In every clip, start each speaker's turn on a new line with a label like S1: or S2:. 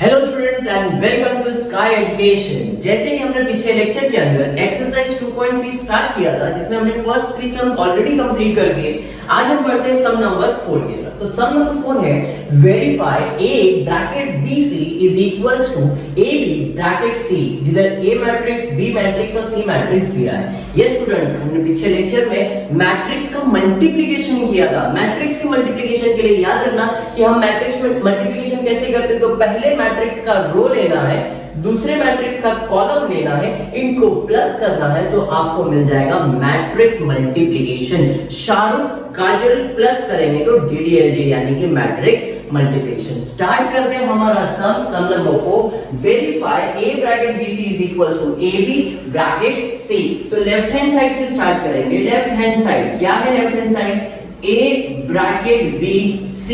S1: Hello students and welcome to Sky Education. जैसे कि हमने पिछले लेक्चर के अंदर एक्सरसाइज 2.3 स्टार्ट किया था, जिसमें हमने फर्स्ट 3 सम्स ऑलरेडी कंप्लीट कर दिए। आज हम पढ़ते हैं सम नंबर 4 की तरफ। तो सम नंबर 4 है verify a bracket bc is equals to ab bracket c, जिधर a मैट्रिक्स b मैट्रिक्स और c मैट्रिक्स दिया है। ये स्टूडेंट्स, हमने पिछले लेक्चर में मैट्रिक्स का मल्टीप्लिकेशन किया था। मैट्रिक्स की मल्टीप्लिकेशन के लिए याद रखना कि हम मैट्रिक्स में मल्टीप्लिकेशन कैसे करते हैं। तो पहले मैट्रिक्स का रो लेना है, दूसरे मैट्रिक्स का कॉलम लेना है, इनको प्लस करना है, तो आपको मिल जाएगा मैट्रिक्स मल्टीप्लिकेशन। शाहरुख काजल प्लस करेंगे तो डीडीएलजे यानी कि मैट्रिक्स मल्टीप्लिकेशन। स्टार्ट करते हैं हमारा sum number 4। Verify a bracket bc is equals to ab bracket c। तो लेफ्ट हैंड साइड से स्टार्ट करेंगे। लेफ्ट हैंड साइड क्या है? Left hand side a bracket bc,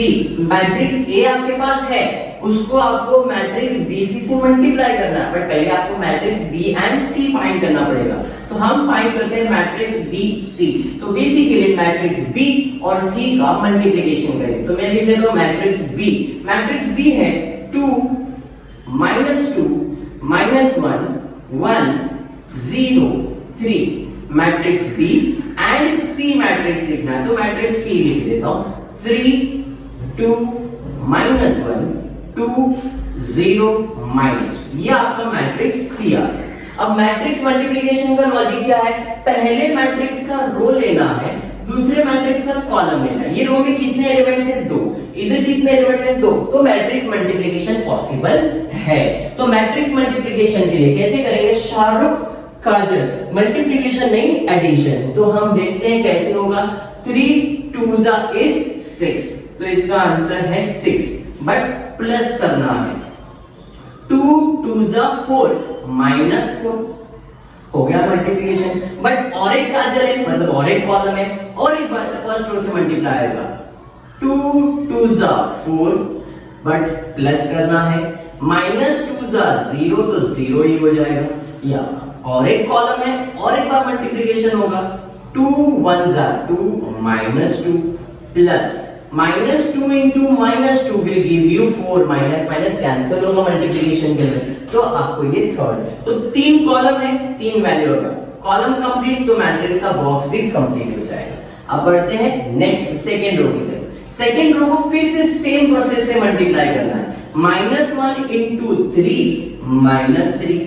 S1: matrix a आपके पास है, उसको आपको मैट्रिक्स bc से मल्टीप्लाई करना है, बट पहले आपको matrix b and c find करना पड़ेगा। तो हम फाइंड करते हैं मैट्रिक्स bc। तो bc के लिए मैट्रिक्स b और c का मल्टीप्लिकेशन करेंगे। तो मैं लिख देता हूं मैट्रिक्स b। मैट्रिक्स b है 2 -2 -1 1 0 3। Matrix b and c matrix लिखना है, तो मैट्रिक्स c लिख देता हूं 3 2 -1 2 0 -2। ये आपका मैट्रिक्स c आ गया। अब मैट्रिक्स मल्टीप्लिकेशन का लॉजिक क्या है? पहले मैट्रिक्स का रो लेना है, दूसरे मैट्रिक्स का कॉलम लेना है। ये रो में कितने एलिमेंट्स हैं? 2। इधर कितने एलिमेंट्स हैं? 2। तो मैट्रिक्स मल्टीप्लिकेशन पॉसिबल है। तो मैट्रिक्स मल्टीप्लिकेशन के लिए कैसे करेंगे? शाहरुख काजल, मल्टीप्लिकेशन नहीं एडिशन। तो हम देखते हैं कैसे होगा। 3 2 is 6, तो इसका आंसर है 6, बट प्लस करना है। 2 2 4 -4 हो गया मल्टीप्लिकेशन। बट और एक काजल है, मतलब और एक कॉलम है, और एक बार फर्स्ट रो से मल्टीप्लाई होगा। 2 2 4, बट प्लस करना है। -2 0, तो 0 ही हो जाएगा। या और एक कॉलम है, और एक बार मल्टीप्लिकेशन होगा। 2 1 2 -2 plus -2 into -2 will give you 4, minus minus cancel होगा मल्टीप्लिकेशन के अंदर, तो आपको ये थर्ड। तो 3 कॉलम है, 3 वैल्यू होगा। कॉलम कंप्लीट, तो मैट्रिक्स का बॉक्स भी कंप्लीट हो जाएगा। अब बढ़ते हैं नेक्स्ट सेकंड रो की तरफ। सेकंड रो को फिर से सेम प्रोसेस से मल्टीप्लाई करना है। -1 into 3 -3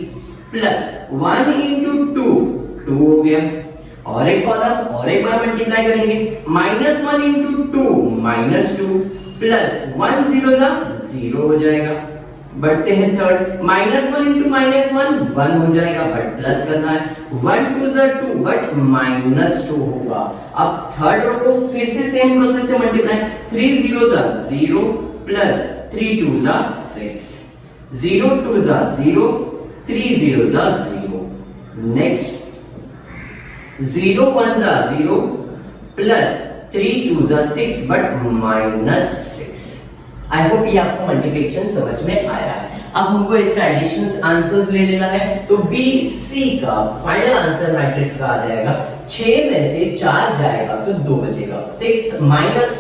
S1: प्लस 1 into 2 2 हो गया। और एक कॉलम, और एक बार मल्टीप्लाई करेंगे। -1 into 2 -2 प्लस 1 0 0 हो जाएगा। बढ़ते हैं थर्ड। -1 into -1 1 हो जाएगा, बट प्लस करना है। 1 2 2, बट -2 होगा। अब थर्ड रो को फिर से सेम प्रोसेस से multiply. 3 0 0 plus 3 2 6, 0 2 0 3 0 0। Next 0 1 0 plus 3 2 6, but -6। I hope ये आपको मल्टीप्लिकेशन समझ में आया है। अब हमको इसका एडिशंस आंसर्स ले लेना है। तो BC का फाइनल आंसर मैट्रिक्स का आ जाएगा 6 में से 4 जाएगा तो 2 बचेगा। 6 -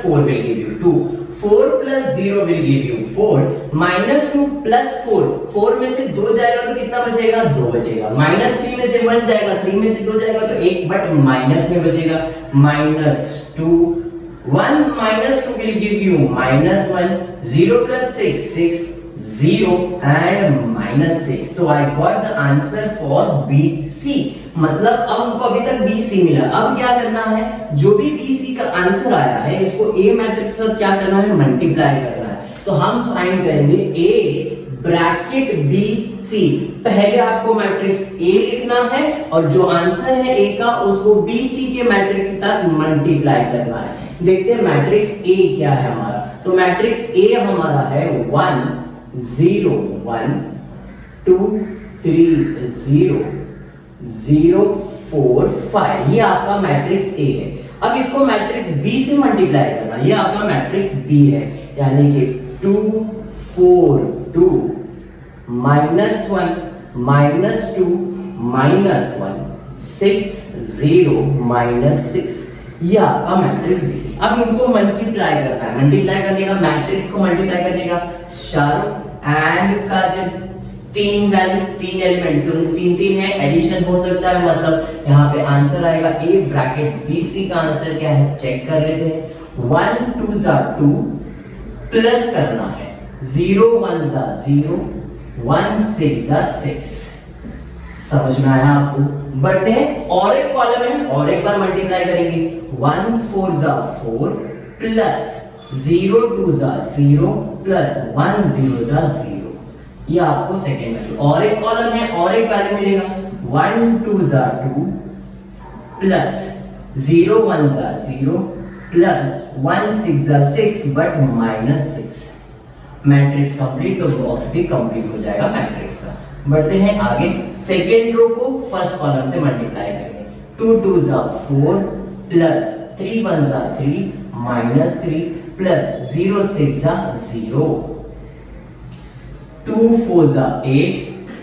S1: 4 will give you 2, 4 + 0 will give you 4, -2 + 4, 4 में से 2 जाएगा तो कितना बचेगा? 2 बचेगा। -3 में से 1 जाएगा, 3 में से 2 जाएगा तो 1, बट माइनस में बचेगा। -2 1 - 2 will give you -1, 0 + 6 6 0 and -6। तो I got the answer for BC। मतलब अब हमको अभी तक BC मिला। अब क्या करना है? जो भी BC का आंसर आया है, इसको A मैट्रिक्स से क्या करना है? मल्टीप्लाई करना है। तो हम फाइंड करेंगे A ब्रैकेट BC। पहले आपको मैट्रिक्स A लिखना है, और जो आंसर है A का, उसको BC के मैट्रिक्स के साथ मल्टीप्लाई करना है। देखते हैं मैट्रिक्स A क्या है हमारा। तो मैट्रिक्स A हमारा है 1 0 1 2 3 0 0 4 5। ये आपका मैट्रिक्स A है। अब इसको मैट्रिक्स B से मल्टीप्लाई करना। ये आपका मैट्रिक्स B है, यानी कि 2 4 2 -1 -2 -1 6 0 -6। ये आपका मैट्रिक्स BC। अब इनको मल्टीप्लाई करना है। मल्टीप्लाई करने का, मैट्रिक्स को मल्टीप्लाई करने का शाहरुख एंड का जो तीन वैल्यू, तीन एलिमेंट, तो तीन है, एडिशन हो सकता है, मतलब यहाँ पे आंसर आएगा ए ब्रैकेट बी सी का आंसर क्या है चेक कर लेते हैं। 1 2 जा 2 प्लस करना है 0 1 जा 0 1 6 जा 6। समझ में आया आपको? बढ़ते हैं और एक कॉलम है और एक बार मल्टीप्लाई करेंगे 1 4 जा 4 प्लस 0 2 जा 0 प्लस 1 0 जा 0। ये आपको सेकेंड वैल्यू, और एक कॉलम है और एक वैल्यू मिलेगा 1 2 जा 2 प्लस 0 1 जा 0 प्लस 1 6 जा 6 बट -6। मैट्रिक्स कंप्लीट, तो बॉक्स भी कंप्लीट हो जाएगा मैट्रिक्स का। बढ़ते हैं आगे, सेकेंड रो को फर्स्ट कॉलम से मल्टीप्लाई करेंगे 2 2 जा 4 प्लस 3 1 जा 3 -3 प्लस 0 6 जा 0 2 4 जा 8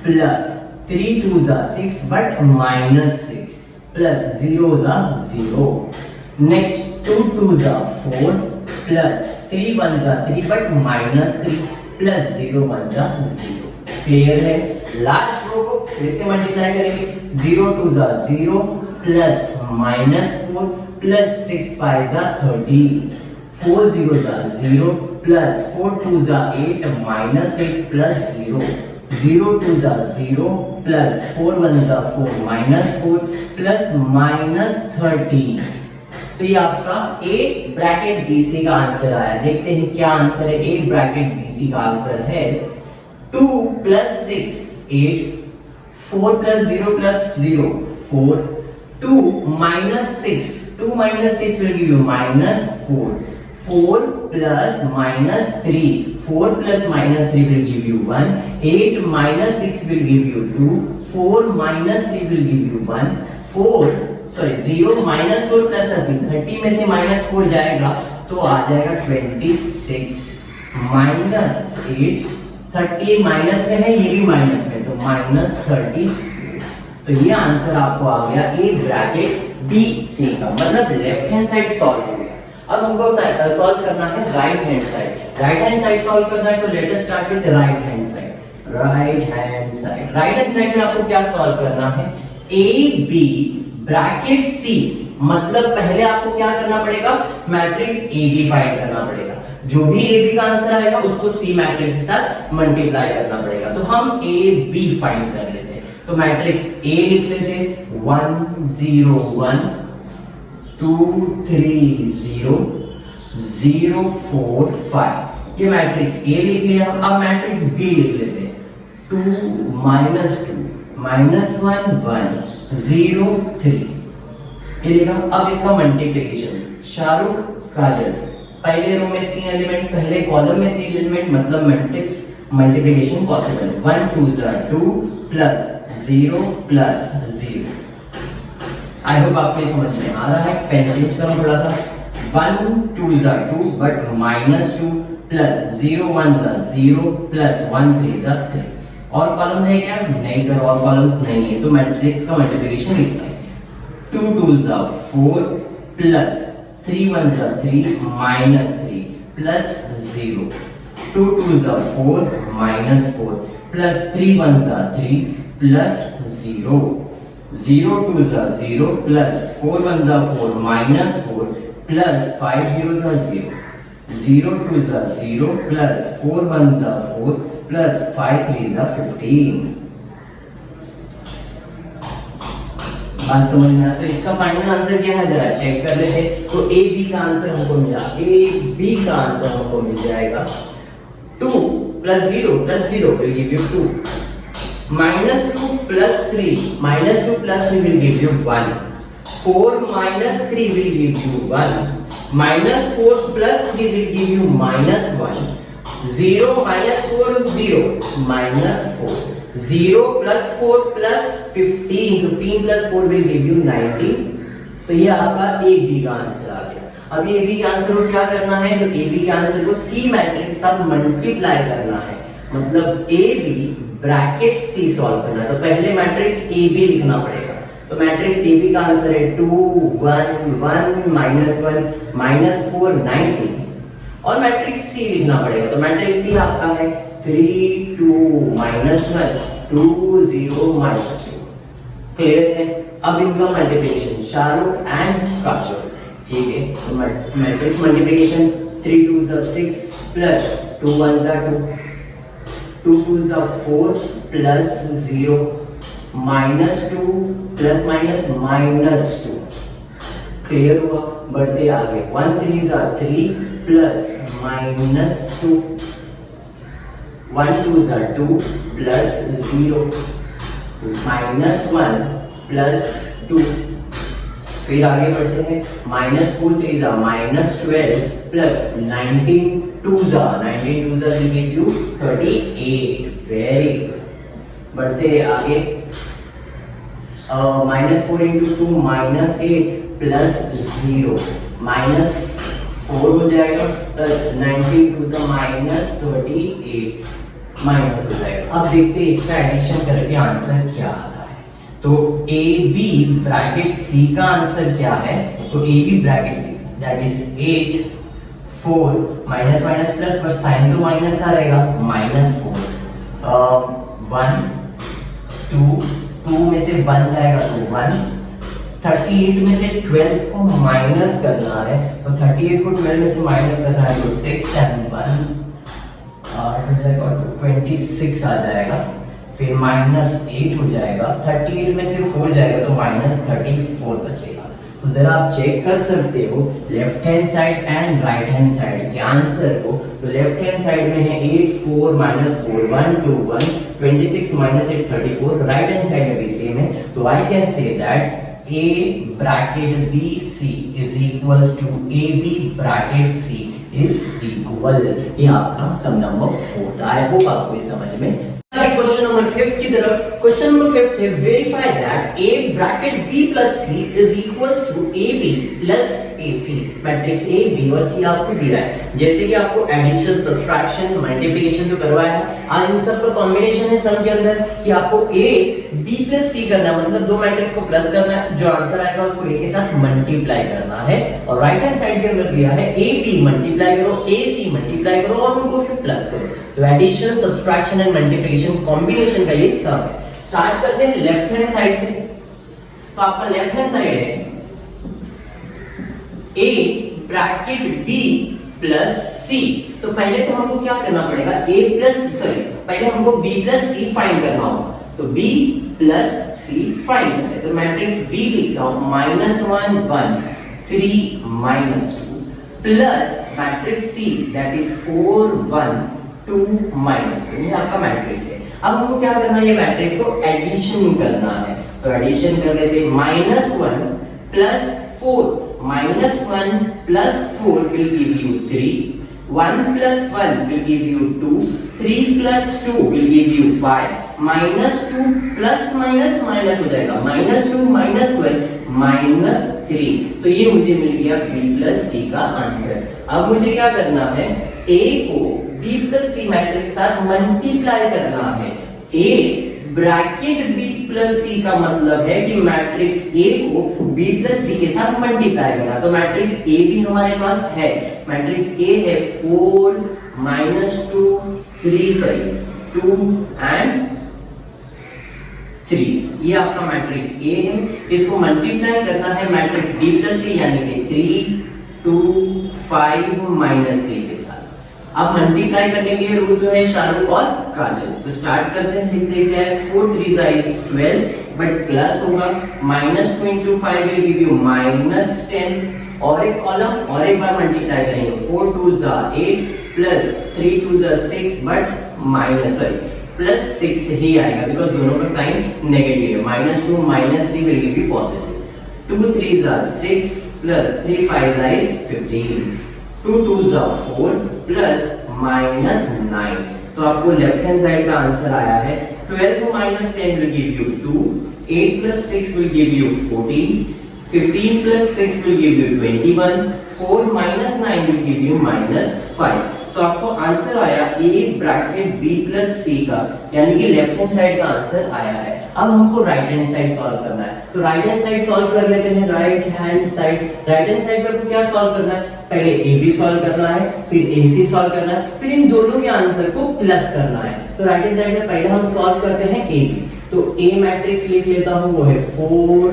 S1: प्लस 3 2 जा 6 बट -6 प्लस 0 जा 0। नेक्स्ट 2 2 जा 4 प्लस 3 1 जा 3 बट -3 प्लस 0 1 जा 0। क्लियर है? लास्ट रो को फिर से मल्टीप्लाई करेंगे 0 2 जा 0 प्लस -4 प्लस 6 5 जा 30 4 0 जा 0 प्लस 4 2 जा 8 -8 प्लस 0 0 2 जा 0 प्लस 4 1 जा 4 -4 प्लस -30। तो ये आपका ए ब्रैकेट बी सी का आंसर आया। देखते हैं क्या आंसर है। ए ब्रैकेट बी सी का आंसर है 2 plus 6 8 4 plus 0 plus 0 4 2 minus 6 2 minus 6 will give you minus 4 4 plus minus 3 4 plus minus 3 will give you 1 8 minus 6 will give you 2 4 minus 3 will give you 1 4 sorry 0 minus 4 plus 30 में से minus 4 जाएगा तो आ जाएगा 26 minus 8 30 minus में है, ये भी माइनस में, तो -30। तो ये आंसर आपको आ गया ए ब्रैकेट बी सी का, मतलब लेफ्ट हैंड साइड सॉल्व हो गया। अब हमको सॉल्व करना है right hand side. Right hand side solve करना है तो let us start with right hand side. Right hand side, right hand side में आपको क्या सॉल्व करना है? ए बी ब्रैकेट सी, मतलब पहले आपको क्या करना पड़ेगा? मैट्रिक्स ए बी फाइंड करना पड़ेगा। जो भी ए बी का आंसर आएगा उसको सी मैट्रिक्स के साथ मल्टीप्लाई करना पड़ेगा। तो हम ए बी फाइंड कर लेते हैं। तो मैट्रिक्स ए लिख लेते 1 0 1 2 3 0 0 4 5। ये मैट्रिक्स ए लिख लिया। अब मैट्रिक्स बी लिख लेते 2 -2 -1 1 0 3। ये लिखा। अब इसका मल्टीप्लिकेशन, शाहरुख काजल, पहले रो में 3 एलिमेंट, पहले कॉलम में 3 एलिमेंट, मतलब मैट्रिक्स मल्टीप्लिकेशन पॉसिबल। 1 2 जा 2 प्लस 0 प्लस 0। आई होप आपको समझ में आ रहा है। पेन चेंज करो थोड़ा सा। 1 2 जा 2 बट -2 प्लस 0 1 जा 0 प्लस 1 3 जा 3। और कॉलम है क्या? नहीं सर, और कॉलम्स नहीं है, तो मैट्रिक्स का मल्टीप्लिकेशन लिखना है 2 2 जा 4 प्लस 3 1 जा 3 -3 प्लस 0 2 2 जा 4 -4 प्लस 3 1 जा 3 प्लस 0 0 2 जा 0 प्लस 4 1 जा 4 -4 प्लस 5 0 जा 0 0 2 जा 0 प्लस 4 1 जा 4 प्लस 5 3 जा 15। बात समझ में आया? तो इसका फाइनल आंसर क्या है जरा चेक कर लेते हैं। तो ए बी का आंसर हमको मिला, ए बी का आंसर हमको मिल जाएगा 2 plus 0 plus 0 will give you 2 -2 plus 3 -2 plus 3 will give you 1 4 minus 3 will give you 1 -4 plus 3 will give you -1 0 minus 4 0 -4 0 plus 4 plus 15 15 plus 4 will give you 19। तो ये आपका ए बी का आंसर आ गया। अब ए बी के आंसर को क्या करना है? तो ए बी के आंसर को सी मैट्रिक्स के साथ मल्टीप्लाई करना है, मतलब A B bracket C solve करना है। तो पहले मैट्रिक्स ए बी लिखना पड़ेगा। तो मैट्रिक्स ए बी का आंसर है 2 1 1 -1 -4 19। और मैट्रिक्स सी लिखना पड़ेगा। तो मैट्रिक्स सी आपका है 3 2 minus 1 2 0 minus 2। क्लियर है? अब इनका मल्टीप्लिकेशन शाहरुख एंड काजल, ठीक है। तो matrix multiplication 3 2 6 plus 2 1 2 2 2 4 plus 0 minus 2 plus minus minus 2। Clear हुआ? बढ़ते आगे 1 3 3 plus minus 2 1 2 2 plus 0 minus 1 plus 2। फिर आगे बढ़ते हैं minus 4 3 minus 12 plus 19 2 19 2 will give you 38। Very good. बढ़ते हैं आगे minus 4 into 2 minus 8 plus 0 minus 4 हो जाएगा प्लस 19 2 माइनस 38 माइनस हो जाएगा। अब देखते हैं इसका एडिशन करके आंसर क्या आता है। तो ए बी ब्रैकेट सी का आंसर क्या है? तो A B bracket C that is 8 4 minus minus plus, पर साइन तो माइनस का रहेगा, माइनस 4 1 2 2 में से 1 जाएगा तो 1 38 में से 12 को माइनस करना है, तो 38 को 12 में से माइनस करना है तो 6 and 1 हो जाएगा, 26 आ जाएगा। फिर माइनस 8 हो जाएगा, 38 में से 4 जाएगा तो माइनस 34 बचेगा। तो जरा आप चेक कर सकते हो left hand side and right hand side के आंसर को। तो लेफ्ट हैंड साइड में है 8 4 minus 4 1 2 1 26 minus 8 34। Right hand side में भी सेम है, तो I can say that A bracket BC is equals to AB bracket C is equal। ये आपका सम नंबर 4 था। आई होप आपको ये समझ में। क्वेश्चन नंबर 5 की तरफ। क्वेश्चन नंबर 5 है verify that A bracket B plus C is equals to AB plus AC। Matrix A B और C आपको दिया है, जैसे कि आपको एडिशन सब्ट्रैक्शन मल्टीप्लिकेशन जो करवाया है, आज इन सब का कॉम्बिनेशन है सम के अंदर कि आपको A B plus C करना है, मतलब दो मैट्रिक्स को प्लस करना है, जो आंसर आएगा उसको A के साथ मल्टीप्लाई करना है। और राइट हैंड साइड के अंदर दिया है A B मल्टीप्लाई करो, A C मल्टीप्लाई करो और उनको फिर प्लस करो। तो addition subtraction and multiplication combination का ये सम है। स्टार्ट करते हैं लेफ्ट हैंड साइड से। तो आपका लेफ्ट हैंड साइड है A bracket B plus C। तो पहले तो हमको क्या करना पड़ेगा, पहले हमको B प्लस C फाइंड करना होगा। तो B प्लस C फाइंड करें, तो मैट्रिक्स B लिखता हूं -1 1 3 -2 plus matrix C that is 4 1 2 -2। ये आपका मैट्रिक्स है। अब हमको क्या करना है, ये मैट्रिक्स को एडिशन करना है। तो एडिशन कर लेते हैं -1 plus 4 -1 plus 4 will give you 3 1 plus 1 will give you 2 3 plus 2 will give you 5 -2 plus minus minus हो जाएगा, -2 -1 -3। तो ये मुझे मिल गया B प्लस C का आंसर। अब मुझे क्या करना है, A को B प्लस C मैट्रिक्स के साथ मल्टीप्लाई करना है। A bracket B plus C का मतलब है कि मैट्रिक्स A को B प्लस C के साथ मल्टीप्लाई करना। तो मैट्रिक्स A भी हमारे पास है। मैट्रिक्स A है 4 -2 2 and 3। ये आपका मैट्रिक्स A है। इसको मल्टीप्लाई करना है मैट्रिक्स B प्लस C यानी कि 3 2 5 -3 के साथ। अब मल्टीप्लाई करने के लिए रूल जो है शाहरुख और काजल। तो स्टार्ट करते हैं, लिख देते हैं 4 3 is 12 बट प्लस होगा, -2 into 5 will give you -10 और एक कॉलम और एक बार मल्टीप्लाई करेंगे 4 2 8 प्लस 3 2 6 बट प्लस 6 ही आएगा बिकॉज दोनों का साइन नेगेटिव है। -2 -3 will give you positive। 2 3 6 plus 3 5 is 15 2 2 4 plus -9। तो आपको लेफ्ट हैंड साइड का आंसर आया है 12 -10 will give you 2 8 plus 6 will give you 14 15 plus 6 will give you 21 4 minus 9 will give you -5। तो आपको आंसर आया a bracket b plus c का, यानी कि लेफ्ट हैंड साइड का आंसर आया है। अब हमको राइट हैंड साइड सॉल्व करना है, तो राइट हैंड साइड सॉल्व कर लेते हैं। राइट हैंड साइड पर तो क्या सॉल्व करना है, पहले ए बी सॉल्व करना है, फिर ए सी सॉल्व करना है, फिर इन दोनों के आंसर को प्लस करना है। तो राइट हैंड साइड में पहले हम सॉल्व करते हैं ए बी, तो ए मैट्रिक्स लिख लेता हूं, वो है 4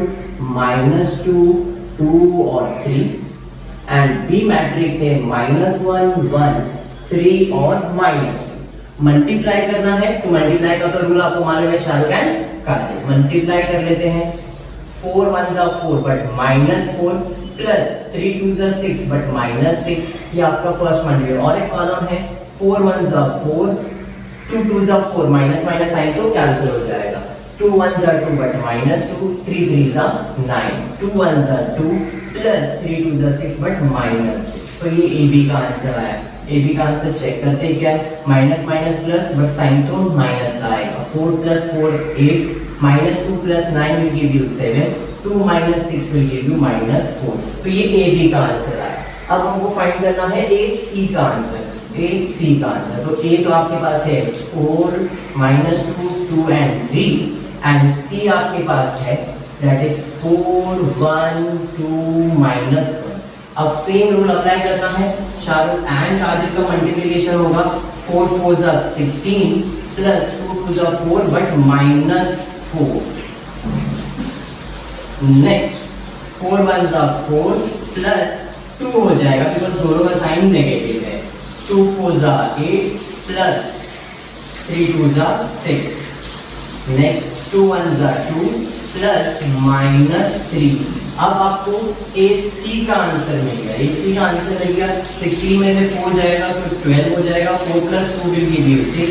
S1: -2 2 और 3, एंड बी मैट्रिक्स है -1 1 3 और -2। मल्टीप्लाई करना है, तो मल्टीप्लाई का तो रूल आपको मालूम है, शाहरुख एंड काजल। मल्टीप्लाई कर लेते हैं, 4 1 4 बट -4 प्लस 3 2 6 बट -6, ये आपका फर्स्ट मल्टीप्लाई। और एक कॉलम है 4 1 4 2 2 4, माइनस माइनस साइन तो कैंसिल हो जाएगा, 2 1 2 बट -2, 3 3 9, 2 1 2 प्लस 3 2 6 बट -6। तो ये ए बी का आंसर आया। ए बी का आंसर चेक करते हैं क्या, minus minus plus but sign तो माइनस का आएगा, 4 + 4 8, -2 + 9 will give you 7, 2 - 6 will give you -4। तो ये ए बी का आंसर आया। अब हमको फाइंड करना है ए सी का आंसर। ए सी का आंसर, तो ए तो आपके पास है 4 -2 2 and 3, एंड सी आपके पास है दैट इज 4 1 2 -1। अब सेम रूल अप्लाई करना है, शाहरुख एंड काजल का मल्टीप्लिकेशन होगा, 4 4 16 प्लस 2 2 4 बट -4। नेक्स्ट 4 1 4 प्लस 2 हो जाएगा, बिकॉज दोनों का साइन नेगेटिव है, 2 4 8 प्लस 3 2 6। Next 2 1 2 plus -3। अब आपको ए सी का आंसर मिल गया, ए सी का आंसर मिल गया, 16 में से 4 जाएगा तो 12 हो जाएगा, 4 + 2 will give you 6,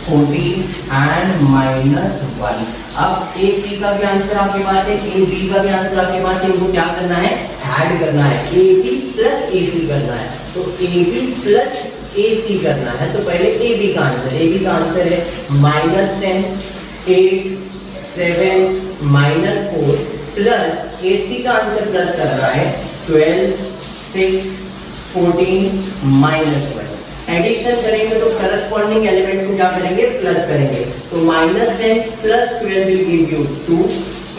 S1: 14 and -1। अब ए सी का भी आंसर आपके पास है, ए बी का भी आंसर आपके पास है, इनको क्या करना है, ऐड करना है, ए बी प्लस ए सी करना है। तो ए बी प्लस ए सी करना है, तो पहले ए बी का आंसर, ए बी का आंसर है -10 8 7 -4 प्लस ए सी का आंसर प्लस कर रहा है 12 6 14 -1। एडिशन करेंगे तो करस्पॉन्डिंग एलिमेंट को क्या करेंगे, प्लस करेंगे, तो -10 plus 12 will give you 2,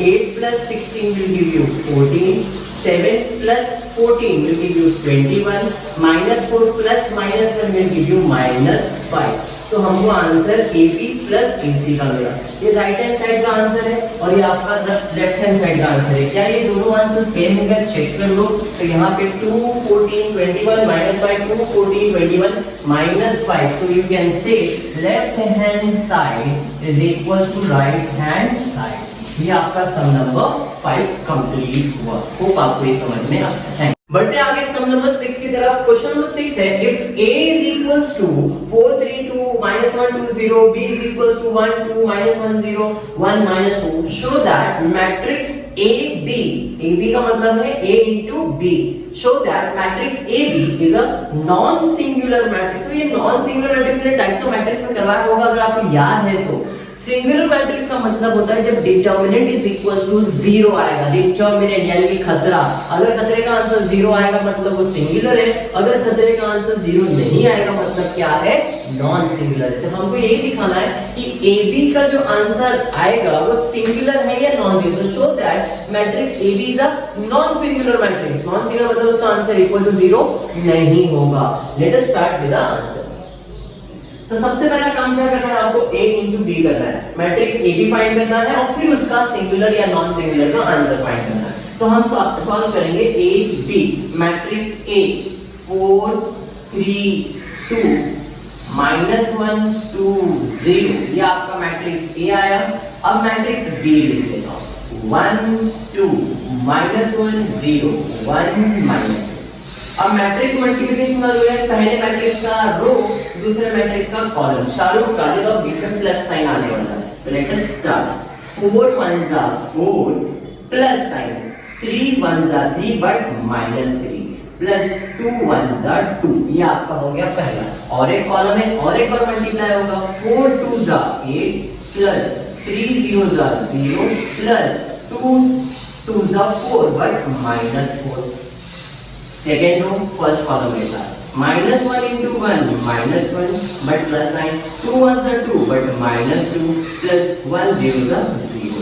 S1: 8 + 16 will give you 14, 7 + 14 will give you 21, -4 + -1 will give you -5। तो हमको आंसर ए बी प्लस ए सी का मिला। ये राइट हैंड साइड का आंसर है और ये आपका लेफ्ट हैंड साइड का आंसर है। क्या ये दोनों आंसर सेम है क्या, चेक कर लो। तो यहाँ पे 2 14 21 -5, 2 14 21 -5, तो you can say left hand side is equal to right hand side. ये आपका सम नंबर 5 कंप्लीट हुआ। होप आपको ये समझ में आता है। बढ़ते आगे सम नंबर 6 की तरफ। क्वेश्चन नंबर 6 है, if a is equals to 4 3 2 -1 2 0, b is equals to 1 2 -1 0 1 -2, show that matrix AB, AB का मतलब है a into b, show that matrix AB is a non singular matrix। तो ये नॉन सिंगुलर मैट्रिक्स ने types of matrix में करवाया होगा, अगर आपको याद है तो। सिंगुलर मैट्रिक्स का मतलब होता है जब डिटर्मिनेंट इज इक्वल टू 0 आएगा, डिटर्मिनेंट यानी कि खतरा। अगर खतरे का आंसर 0 आएगा मतलब वो सिंगुलर है, अगर खतरे का आंसर 0 नहीं आएगा मतलब क्या है, नॉन सिंगुलर है। तो हमको यही दिखाना है कि AB का जो आंसर आएगा वो सिंगुलर है या नॉन सिंगुलर। तो show that matrix AB is a non singular matrix. Non singular मतलब उसका आंसर इक्वल टू 0 नहीं होगा। Let us start with the answer. तो सबसे पहला काम क्या करना है, आपको A into B करना है, मैट्रिक्स AB फाइंड करना है और फिर उसका सिंगुलर या नॉन सिंगुलर का आंसर फाइंड करना है। तो हम सॉल्व करेंगे A B, मैट्रिक्स A 4 3 2 -1 2 0, ये आपका मैट्रिक्स A आया। अब मैट्रिक्स B लिख लेता हूं, 1 2 -1 0 1 -2। अब मैट्रिक्स मल्टीप्लिकेशन का जो है, पहले मैट्रिक्स का रो दूसरे मैट्रिक्स का कॉलम, शाहरुख का जो बीच में प्लस साइन आने वाला है। तो let us start. 4 1 4 plus sign, 3 1 3 but -3 plus 2 1 2, ये आपका हो गया पहला। और एक कॉलम है और एक बार मल्टीप्लाई होगा, 4 2 8 plus 3 0 0 plus 2 2 4 but -4। Second row first column के साथ -1 into 1 -1 but plus sign, 2 1s are 2 but -2 plus 1 0s are 0,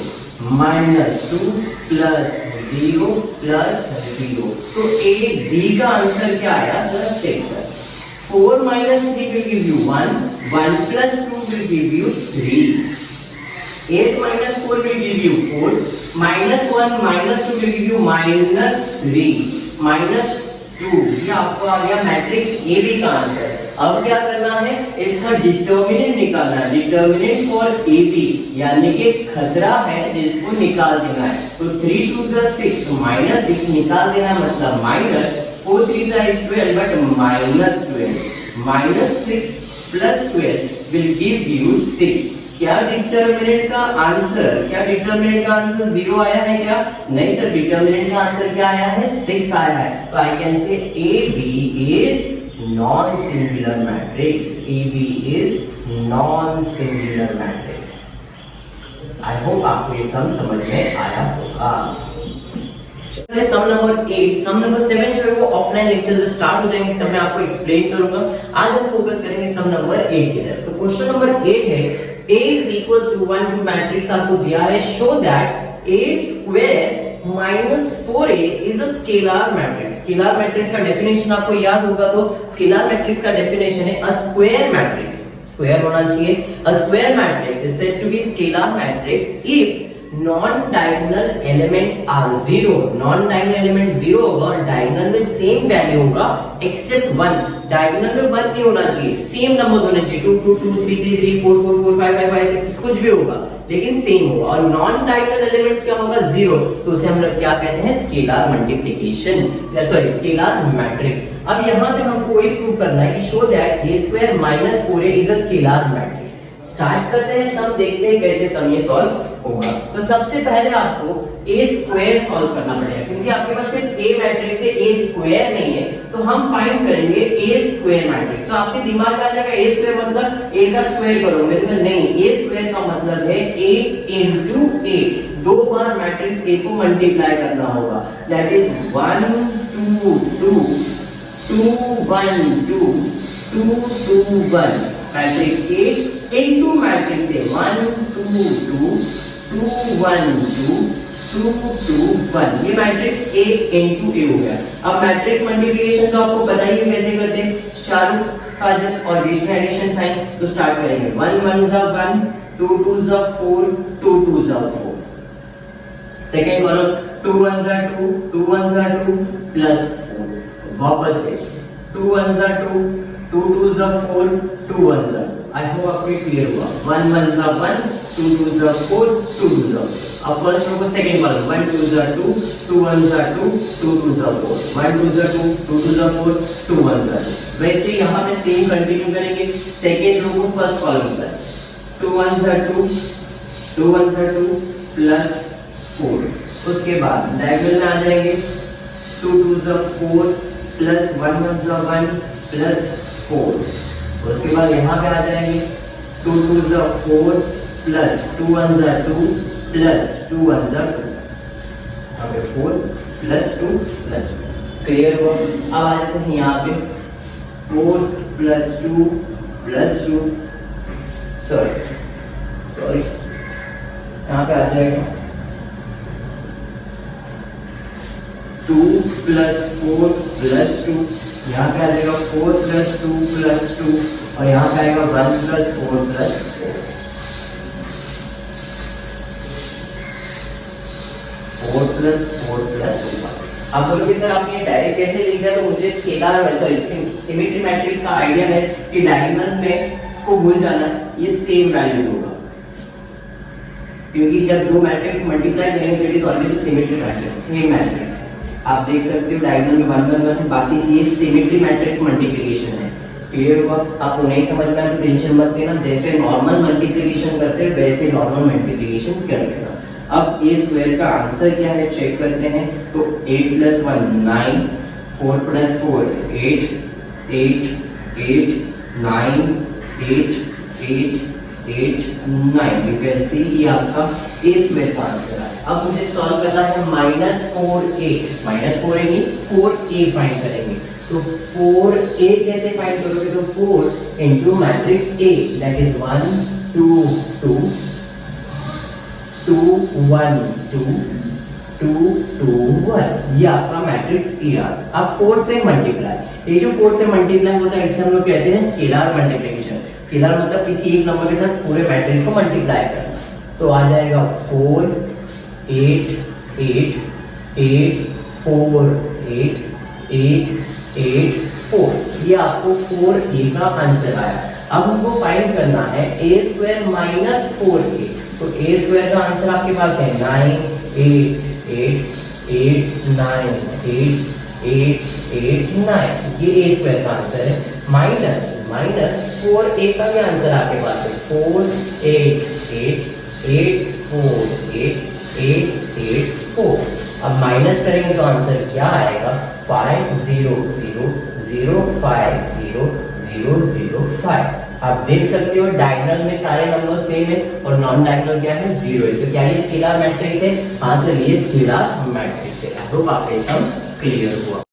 S1: -2 plus 0 plus 0। तो A D का आंसर क्या आया जरा चेक कर। 4 minus 3 will give you 1, 1 plus 2 will give you 3, 8 minus 4 will give you 4, -1 minus 2 will give you -3, -2। ये आपको आ गया matrix A B का आंसर। अब क्या करना है, इसका डिटर्मिनेंट निकालना है, डिटर्मिनेंट फॉर ए बी यानी कि खतरा है जिसको निकाल देना है। तो 3 2 6 -6 निकाल देना मतलब minus 4 3 is 12 but -12, -6 plus 12 will give you 6। क्या डिटर्मिनेंट का आंसर 0 आया है क्या? नहीं सर, डिटर्मिनेंट का आंसर क्या आया है? 6 आया है। तो I can say A B is non singular matrix, A B is non singular matrix. I hope आपको ये सम समझ में आया होगा। सम नंबर 8, सम नंबर 7 जो है वो ऑफलाइन लेक्चर जब स्टार्ट हो जाएंगे तब मैं आपको एक्सप्लेन करूंगा। आज हम फोकस करेंगे सम नंबर 8 की तरफ। तो क्वेश्चन नंबर 8 है A is equals to 1 to matrix आपको दिया है, show that A square minus 4A is a scalar matrix. Scalar matrix का डेफिनेशन आपको याद होगा, तो स्केलर मैट्रिक्स का डेफिनेशन है अ स्क्वायर मैट्रिक्स, स्क्वायर होना चाहिए। A square matrix is said to be scalar matrix if non-diagonal elements are 0, non-diagonal element 0 होगा और diagonal में same value होगा except 1। diagonal में 1 नहीं होना चाहिए, same numbers होने चाहिए, 2 2 2 3 3 3 4 4 4 5 5 5 6 कुछ भी होगा लेकिन सेम होगा। और non-diagonal elements क्या होगा? 0। तो उसे हम लोग क्या कहते हैं? Scalar multiplication, sorry scalar matrix. अब यहाँ पे हमको वही प्रूव करना है कि show that a square minus 4a is a scalar matrix. Start करते हैं सम, देखते हैं कैसे सम ये सॉल्व होगा। तो सबसे पहले आपको a स्क्वायर सॉल्व करना पड़ेगा क्योंकि आपके पास सिर्फ a मैट्रिक्स है, a स्क्वायर नहीं है। तो हम फाइंड करेंगे a स्क्वायर मैट्रिक्स। तो आपके दिमाग में आ जाएगा a स्क्वायर मतलब a का स्क्वायर करो, मेरे को नहीं, a स्क्वायर का मतलब है a into a, दो बार मैट्रिक्स a को मल्टीप्लाई करना होगा। That is 1 2 2 2 1 2 2 2 1 matrix a into matrix है 1 2 2 2 1 2 2 2 1। ये मैट्रिक्स A into A हो गया। अब मैट्रिक्स मल्टीप्लिकेशन तो आपको पता ही है कैसे करते हैं, चारों भाजक और बीच में एडिशन साइन। तो स्टार्ट करेंगे 1 1 जा 1 2 2 जा 4 2 2 जा 4। सेकंड कॉलम 2 1 जा 2 2 1 जा 2 प्लस 4। वापस से 2 1 जा 2 2 2 जा 4 2 1 जा। आई होप आपको क्लियर हुआ। 1 1 जा 1 2 2 जा 4 2 2 जा। अब फर्स्ट रो को सेकंड कॉलम 1 2 जा 2 2 1 जा 2 2 2 जा 4 1 2 जा 2 2 2 जा 4 2 1 जा 2। वैसे यहाँ पे सेम कंटिन्यू करेंगे। सेकंड रो को फर्स्ट कॉलम से 2 1 जा 2 2 1 जा 2 प्लस 4। उसके बाद डायगोनल में आ जाएंगे 2 2 जा 4 प्लस 1 1 जा 1 प्लस 4। उसके बाद यहाँ पे आ जाएंगे 2 2 जा 4 प्लस 2 1 जा 2 प्लस 2 1 जा 2। यहाँ पे 4 प्लस 2 प्लस 2। क्लियर हुआ? अब आ जाते हैं यहाँ पे 4 प्लस 2 प्लस 2, सॉरी यहाँ पे आ जाएगा 2 प्लस 4 प्लस 2। यहाँ पे आ जाएगा 4 प्लस 2 प्लस 2 और यहाँ पे आएगा 1 प्लस 4 प्लस 4 प्लस 4 प्लस 1। आप बोलोगे सर आपने डायरेक्ट कैसे लिख दिया? तो मुझे स्केलर सॉरी सिमेट्री मैट्रिक्स का आइडिया है कि डायगोनल में को भूल जाना, ये सेम वैल्यू होगा क्योंकि जब दो मैट्रिक्स मल्टीप्लाई करेंगे it is always symmetry matrix, same matrix. आप देख सकते हो डायगोनल में 1 1 1 है, बाकी ये सिमेट्री मैट्रिक्स मल्टीप्लिकेशन है। क्लियर हुआ? आपको नहीं समझ में आया तो टेंशन मत लेना, जैसे नॉर्मल मल्टीप्लिकेशन करते हैं वैसे नॉर्मल मल्टीप्लिकेशन कर लेना। अब a स्क्वायर का आंसर क्या है चेक करते हैं। तो 8 plus 1 9 4 plus 4 8 8 8 9 8 8 8 9। You can see ये आपका a स्क्वायर का आंसर है। अब मुझे सॉल्व करना है -4a, -4a नहीं 4a फाइंड करेंगे। तो 4A कैसे फाइंड करोगे, तो 4 into matrix A that is 1 2 2 2 1 2 2 2 1, ये आपका मैट्रिक्स E आ। अब 4 से मल्टीप्लाई, ये जो 4 से मल्टीप्लाई होता है इसे हम लोग कहते हैं स्केलर मल्टीप्लिकेशन। स्केलर मतलब किसी एक नंबर के साथ पूरे मैट्रिक्स को मल्टीप्लाई करना। तो आ जाएगा 4 8 8 8 4 8 8 8 4, ये आपको 4A का आंसर आया। अब हमको फाइंड करना है A स्क्वायर माइनस 4A, तो A स्क्वायर का आंसर आपके पास है 9 8 8 8 9 8 8 8 9, ये A स्क्वायर का आंसर है। माइनस 4A का भी आंसर आपके पास है 4 8 8 8 4 8 8 8 4। अब माइनस करेंगे तो आंसर क्या आएगा 5 0 0 0 5 0 0 0 5। आप देख सकते हो डायगोनल में सारे नंबर सेम है और नॉन डायगोनल क्या है 0 है, तो क्या ये स्केलर मैट्रिक्स है? हाँ सर ये स्केलर मैट्रिक्स है। आई होप आपको सब क्लियर हुआ।